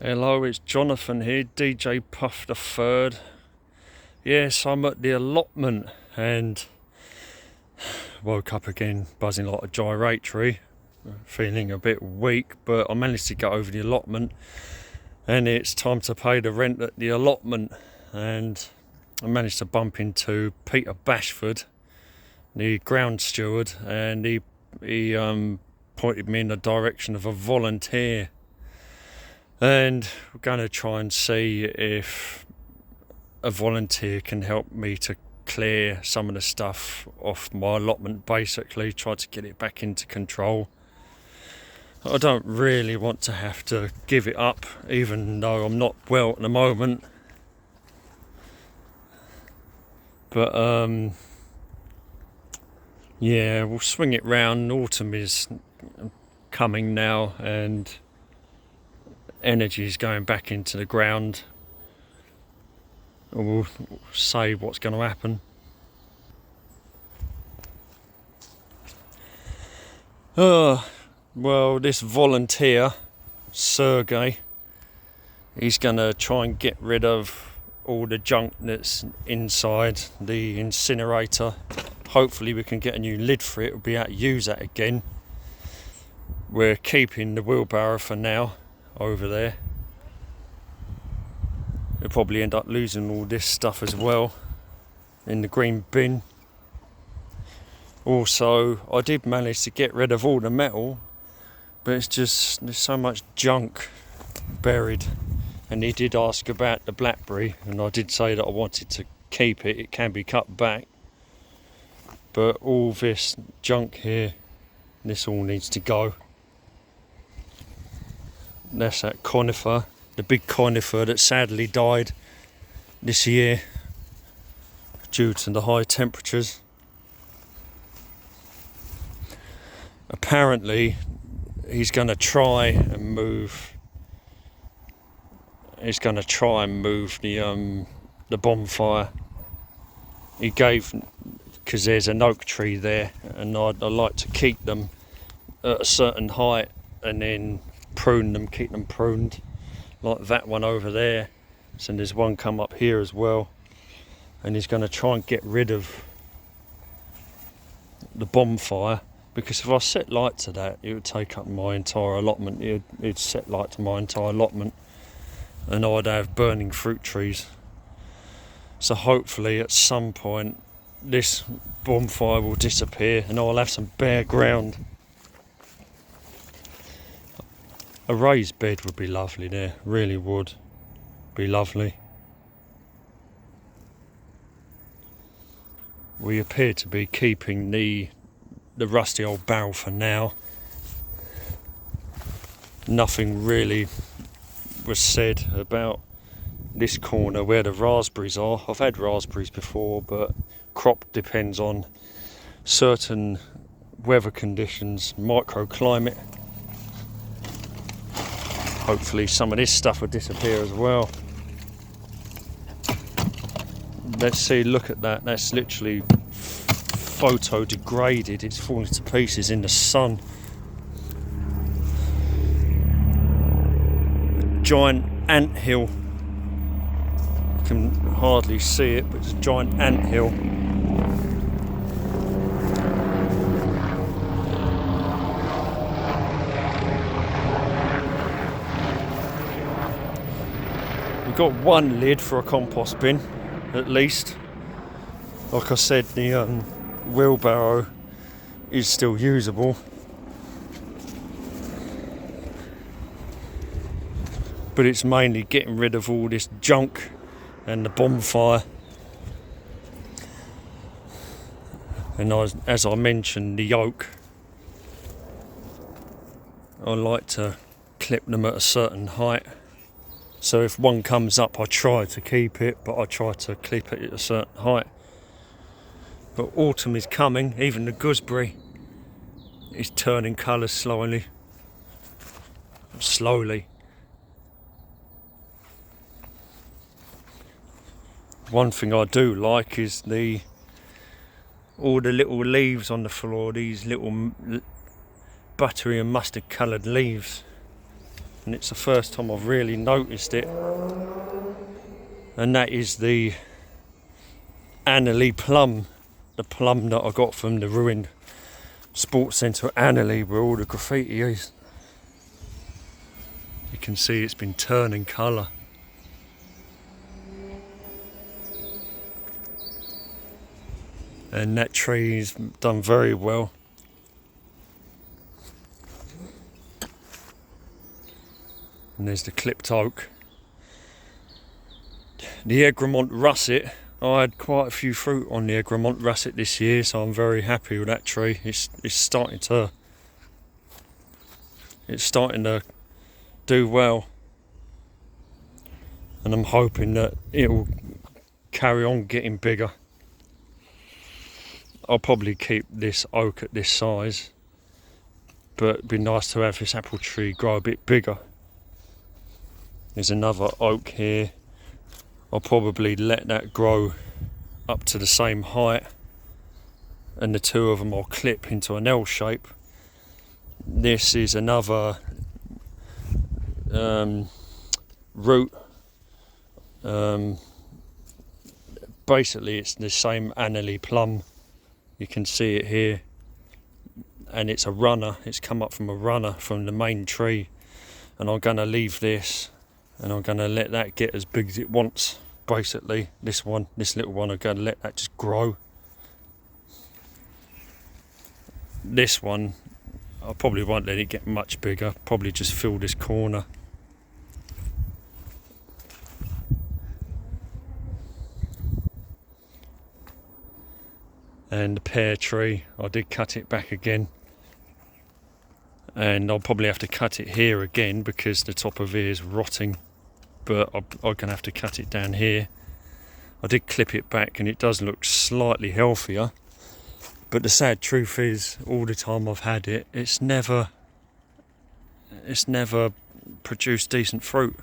Hello, it's Jonathan here, DJ Puff the Third. Yes, I'm at the allotment and woke up again buzzing like a gyratory, feeling a bit weak, but I managed to get over the allotment and it's time to pay the rent at the allotment. And I managed to bump into Peter Bashford, the ground steward, and he pointed me in the direction of a volunteer. And we're going to try and see if a volunteer can help me to clear some of the stuff off my allotment, basically try to get it back into control. I don't really want to have to give it up, even though I'm not well at the moment. But yeah, we'll swing it round. Autumn is coming now and energy is going back into the ground. We'll say what's going to happen. Well, this volunteer, Sergey, he's going to try and get rid of all the junk that's inside the incinerator. Hopefully we can get a new lid for it. We'll be able to use that again. We're keeping the wheelbarrow for now over there. We'll probably end up losing all this stuff as well in the green bin. Also, I did manage to get rid of all the metal, but it's just there's so much junk buried. And he did ask about the blackberry, and I did say that I wanted to keep it. It can be cut back, but all this junk here, this all needs to go. That's that conifer, the big conifer that sadly died this year due to the high temperatures. Apparently he's going to try and move the bonfire. He gave, because there's an oak tree there, and I like to keep them at a certain height and then prune them, keep them pruned, like that one over there. So there's one come up here as well, and he's going to try and get rid of the bonfire, because if I set light to that, it would take up my entire allotment. It'd set light to my entire allotment, and I'd have burning fruit trees. So hopefully at some point this bonfire will disappear and I'll have some bare ground. A raised bed would be lovely there, really would be lovely. We appear to be keeping the rusty old barrel for now. Nothing really was said about this corner where the raspberries are. I've had raspberries before, but crop depends on certain weather conditions, microclimate. Hopefully some of this stuff will disappear as well. Let's see, look at that. That's literally photo degraded. It's falling to pieces in the sun. A giant anthill. You can hardly see it, but it's a giant anthill. We've got one lid for a compost bin, at least. Like I said, the wheelbarrow is still usable. But it's mainly getting rid of all this junk and the bonfire. And as I mentioned, the oak, I like to clip them at a certain height. So if one comes up, I try to keep it, but I try to clip it at a certain height. But autumn is coming. Even the gooseberry is turning colour slowly. One thing I do like is all the little leaves on the floor, these little buttery and mustard coloured leaves. and it's the first time I've really noticed it, and that is the Annerley plum, the plum that I got from the ruined sports centre at Annerley where all the graffiti is. You can see it's been turning colour. And that tree's done very well. And there's the clipped oak. The Egremont russet, I had quite a few fruit on the Egremont russet this year, so I'm very happy with that tree. It's starting to do well, and I'm hoping that it will carry on getting bigger. I'll probably keep this oak at this size, but it'd be nice to have this apple tree grow a bit bigger. There's another oak here. I'll probably let that grow up to the same height, and the two of them will clip into an L shape. This is another root. Basically it's the same Annerley plum. You can see it here, and it's a runner. It's come up from a runner from the main tree, and I'm going to leave this and I'm going to let that get as big as it wants. Basically this little one, I'm going to let that just grow. This one I probably won't let it get much bigger, probably just fill this corner. And the pear tree, I did cut it back again, and I'll probably have to cut it here again because the top of it is rotting, but I'm going to have to cut it down here. I did clip it back and it does look slightly healthier, but the sad truth is all the time I've had it, it's never produced decent fruit.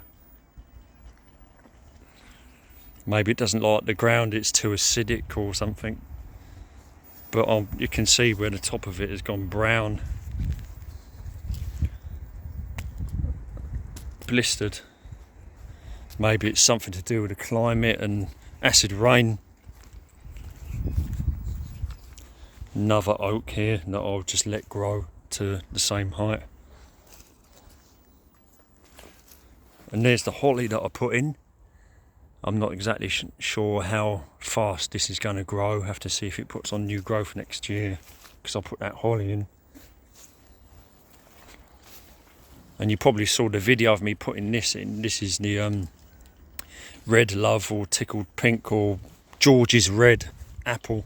Maybe it doesn't like the ground, it's too acidic or something. But you can see where the top of it has gone brown, blistered. Maybe it's something to do with the climate and acid rain. Another oak here that I'll just let grow to the same height. And there's the holly that I put in. I'm not exactly sure how fast this is going to grow. Have to see if it puts on new growth next year, because I'll put that holly in. And you probably saw the video of me putting this in. This is the red love or tickled pink or George's red apple,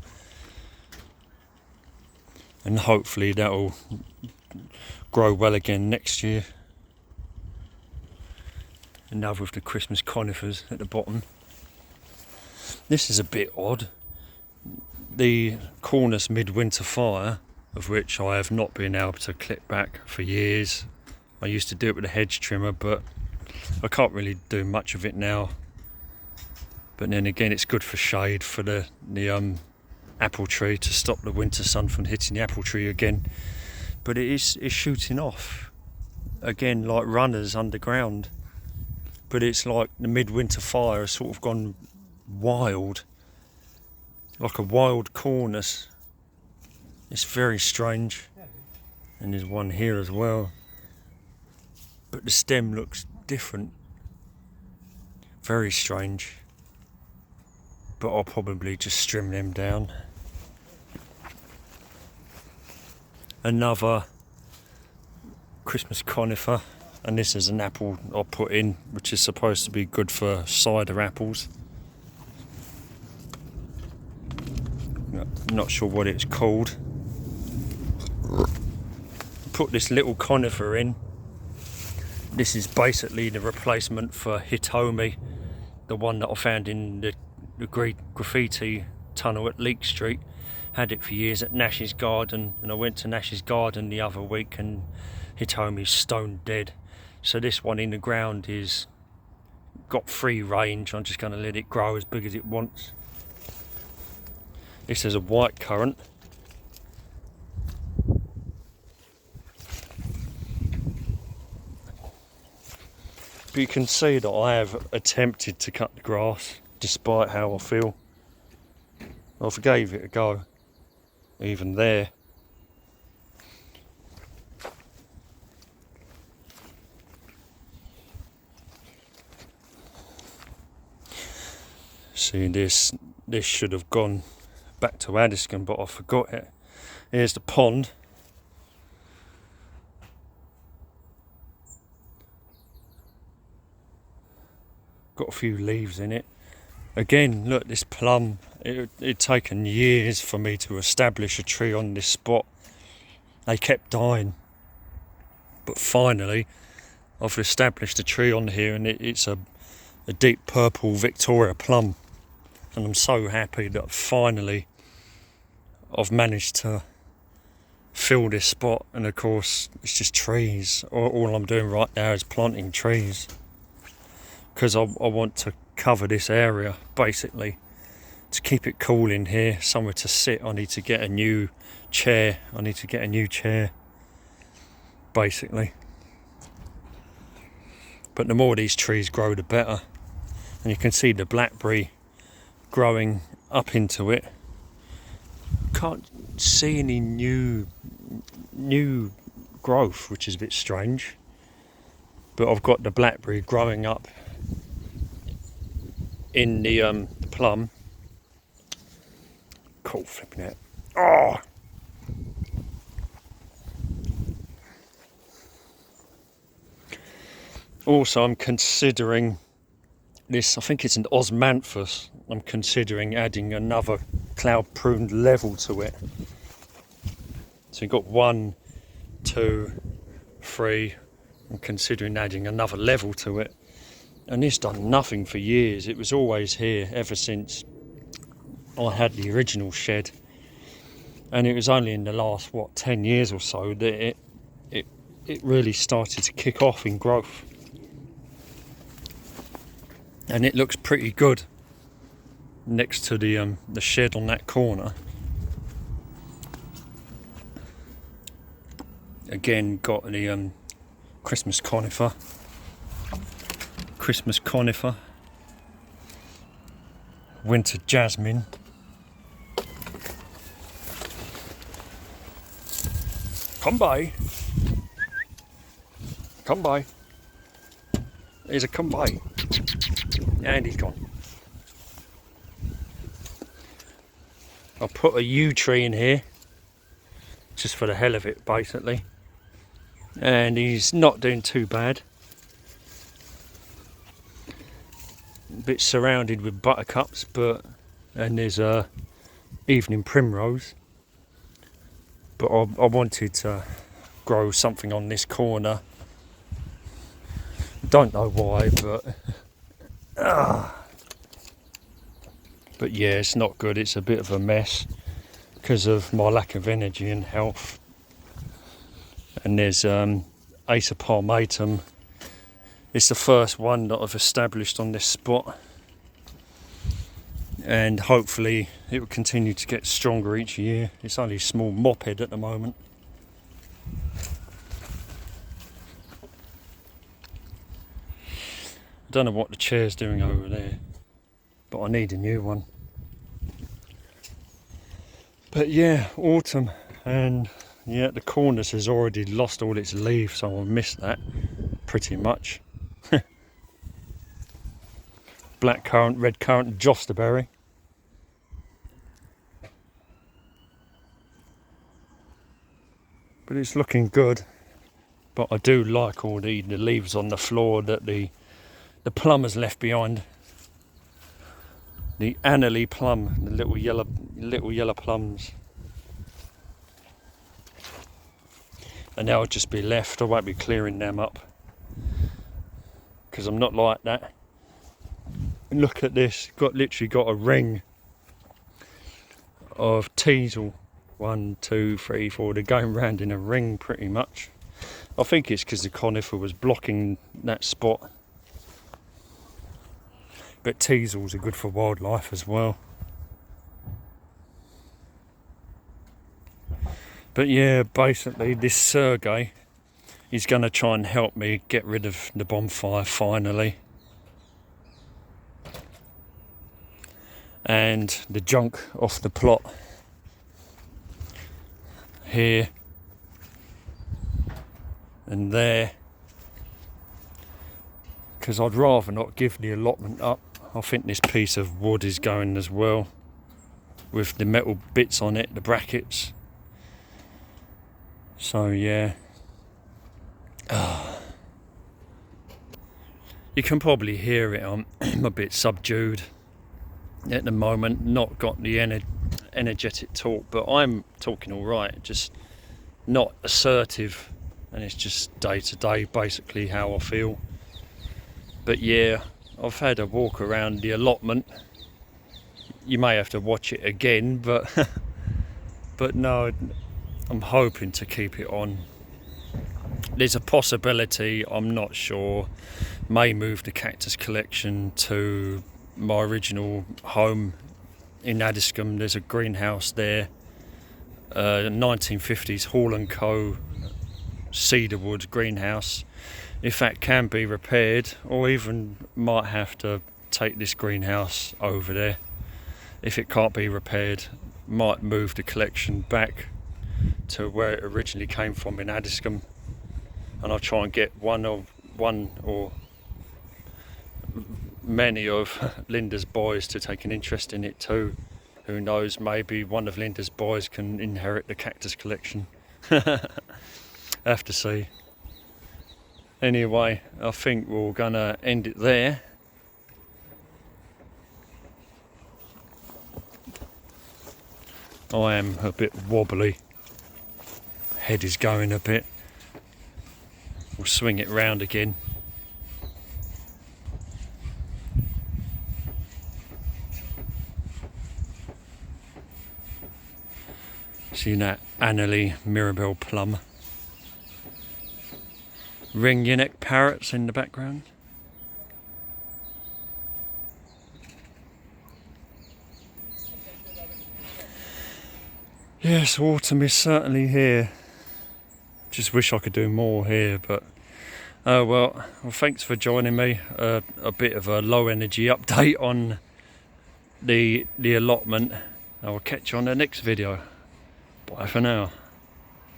and hopefully that'll grow well again next year. Another with the Christmas conifers at the bottom. This is a bit odd. The Cornus midwinter fire, of which I have not been able to clip back for years. I used to do it with a hedge trimmer, but I can't really do much of it now. But then again, it's good for shade for the apple tree, to stop the winter sun from hitting the apple tree again. But it's shooting off again like runners underground. But it's like the midwinter fire has sort of gone wild, like a wild cornus. It's very strange. And there's one here as well, but the stem looks different. Very strange. But I'll probably just trim them down. Another Christmas conifer. And this is an apple I put in, which is supposed to be good for cider apples. Not sure what it's called. Put this little conifer in. This is basically the replacement for Hitomi, the one that I found in the Greek graffiti tunnel at Leek Street. Had it for years at Nash's garden, and I went to Nash's garden the other week and Hitomi's stone dead. So this one in the ground is got free range. I'm just going to let it grow as big as it wants. This is a white currant. But you can see that I have attempted to cut the grass despite how I feel. I've gave it a go, even there. See, this should have gone back to Addiscombe, but I forgot it. Here's the pond. Got a few leaves in it. Again, look, this plum, it'd taken years for me to establish a tree on this spot. They kept dying. But finally, I've established a tree on here, and it's a deep purple Victoria plum. And I'm so happy that finally I've managed to fill this spot. And of course, it's just trees. All I'm doing right now is planting trees, because I want to cover this area, basically, to keep it cool in here, somewhere to sit. I need to get a new chair. Basically. But the more these trees grow, the better. And you can see the blackberry growing up into it. Can't see any new growth, which is a bit strange. But I've got the blackberry growing up in the plum. Cool, flipping it. Oh! Also, I'm considering this, I think it's an osmanthus. I'm considering adding another cloud pruned level to it. So you've got 1, 2, 3. I'm considering adding another level to it. And it's done nothing for years. It was always here ever since I had the original shed. And it was only in the last, 10 years or so that it really started to kick off in growth. And it looks pretty good next to the shed on that corner. Again, got the Christmas conifer, winter jasmine, come by, here's a come by. And he's gone. I'll put a yew tree in here, just for the hell of it, basically. And he's not doing too bad. A bit surrounded with buttercups, and there's a evening primrose. But I wanted to grow something on this corner. Don't know why, but yeah, it's not good. It's a bit of a mess because of my lack of energy and health. And there's Acer palmatum. It's the first one that I've established on this spot, and hopefully it will continue to get stronger each year. It's only a small mophead at the moment. I don't know what the chair's doing over there, but I need a new one. But yeah, autumn, and yeah, the cornice has already lost all its leaves, so I've missed that pretty much. Blackcurrant, redcurrant, josterberry. But it's looking good. But I do like all the leaves on the floor that the plum has left behind. The annually plum, the little yellow plums. And they'll just be left. I won't be clearing them up, because I'm not like that. And look at this, literally got a ring of teasel. 1, 2, 3, 4. They're going round in a ring pretty much. I think it's because the conifer was blocking that spot. But teasels are good for wildlife as well. But yeah, basically this Sergei, he's going to try and help me get rid of the bonfire finally. And the junk off the plot here and there, because I'd rather not give the allotment up. I think this piece of wood is going as well, with the metal bits on it, the brackets. So yeah, you can probably hear it. I'm a bit subdued at the moment, not got the energetic talk, but I'm talking all right, just not assertive, and it's just day to day basically how I feel. But yeah, I've had a walk around the allotment. You may have to watch it again, but but no, I'm hoping to keep it on. There's a possibility, I'm not sure, may move the cactus collection to my original home in Addiscombe. There's a greenhouse there, 1950s Hall & Co. cedarwood greenhouse. If that can be repaired, or even might have to take this greenhouse over there. If it can't be repaired, might move the collection back to where it originally came from in Addiscombe, and I'll try and get one or many of Linda's boys to take an interest in it too. Who knows, maybe one of Linda's boys can inherit the cactus collection. Have to see. Anyway, I think we're gonna end it there. I am a bit wobbly, head is going a bit. We'll swing it round again. See that Annalie Mirabelle plum. Ring your neck parrots in the background. Yes, autumn is certainly here. Just wish I could do more here, but oh well. Well, thanks for joining me. A bit of a low energy update on the allotment. I'll catch you on the next video. Bye for now.